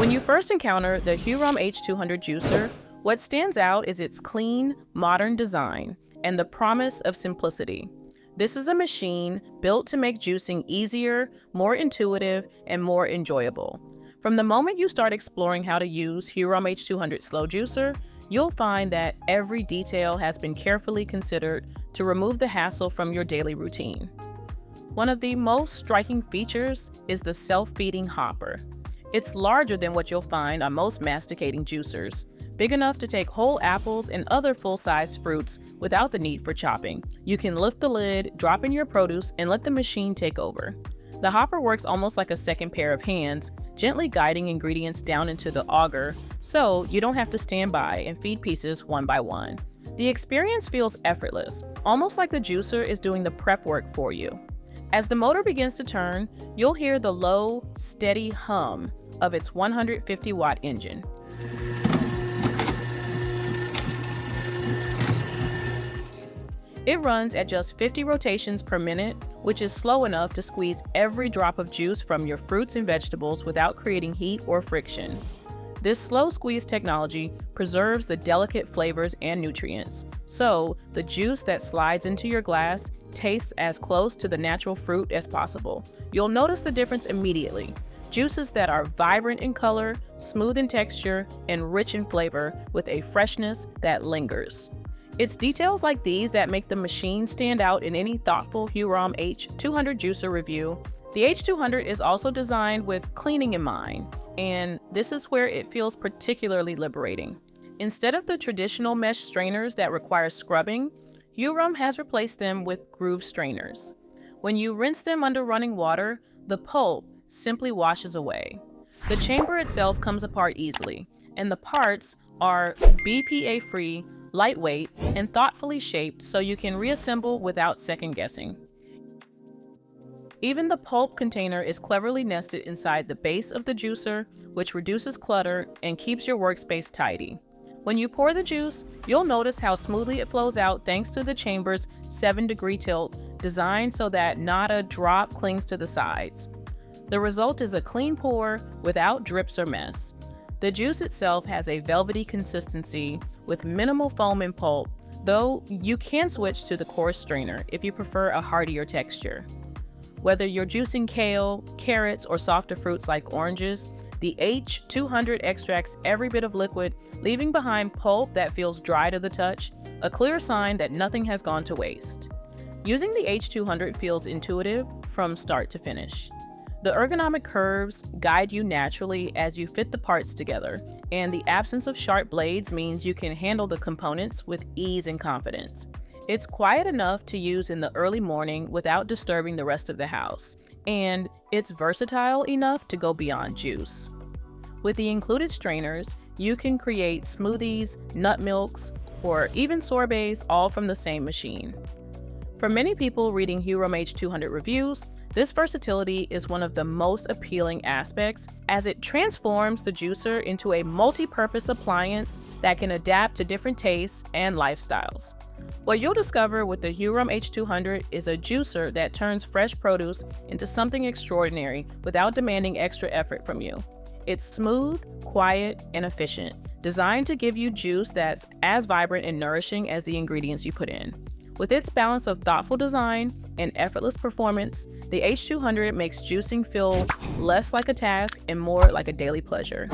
When you first encounter the Hurom H200 Juicer, what stands out is its clean, modern design and the promise of simplicity. This is a machine built to make juicing easier, more intuitive, and more enjoyable. From the moment you start exploring how to use Hurom H200 Slow Juicer, you'll find that every detail has been carefully considered to remove the hassle from your daily routine. One of the most striking features is the self-feeding hopper. It's larger than what you'll find on most masticating juicers, big enough to take whole apples and other full-size fruits without the need for chopping. You can lift the lid, drop in your produce, and let the machine take over. The hopper works almost like a second pair of hands, gently guiding ingredients down into the auger, so you don't have to stand by and feed pieces one by one. The experience feels effortless, almost like the juicer is doing the prep work for you. As the motor begins to turn, you'll hear the low, steady hum of its 150-watt engine. It runs at just 50 rotations per minute, which is slow enough to squeeze every drop of juice from your fruits and vegetables without creating heat or friction. This slow squeeze technology preserves the delicate flavors and nutrients, so the juice that slides into your glass tastes as close to the natural fruit as possible. You'll notice the difference immediately. Juices that are vibrant in color, smooth in texture, and rich in flavor with a freshness that lingers. It's details like these that make the machine stand out in any thoughtful Hurom H200 Juicer review. The H200 is also designed with cleaning in mind, and this is where it feels particularly liberating. Instead of the traditional mesh strainers that require scrubbing, Hurom has replaced them with groove strainers. When you rinse them under running water, the pulp simply washes away. The chamber itself comes apart easily, and the parts are BPA-free, lightweight, and thoughtfully shaped so you can reassemble without second-guessing. Even the pulp container is cleverly nested inside the base of the juicer, which reduces clutter and keeps your workspace tidy. When you pour the juice, you'll notice how smoothly it flows out thanks to the chamber's 7-degree tilt, designed so that not a drop clings to the sides. The result is a clean pour without drips or mess. The juice itself has a velvety consistency with minimal foam and pulp, though you can switch to the coarse strainer if you prefer a heartier texture. Whether you're juicing kale, carrots, or softer fruits like oranges, the H200 extracts every bit of liquid, leaving behind pulp that feels dry to the touch, a clear sign that nothing has gone to waste. Using the H200 feels intuitive from start to finish. The ergonomic curves guide you naturally as you fit the parts together, and the absence of sharp blades means you can handle the components with ease and confidence. It's quiet enough to use in the early morning without disturbing the rest of the house, and it's versatile enough to go beyond juice. With the included strainers, you can create smoothies, nut milks, or even sorbets all from the same machine. For many people reading Hurom H200 reviews, this versatility is one of the most appealing aspects as it transforms the juicer into a multi-purpose appliance that can adapt to different tastes and lifestyles. What you'll discover with the Hurom H200 is a juicer that turns fresh produce into something extraordinary without demanding extra effort from you. It's smooth, quiet, and efficient, designed to give you juice that's as vibrant and nourishing as the ingredients you put in. With its balance of thoughtful design and effortless performance, the H200 makes juicing feel less like a task and more like a daily pleasure.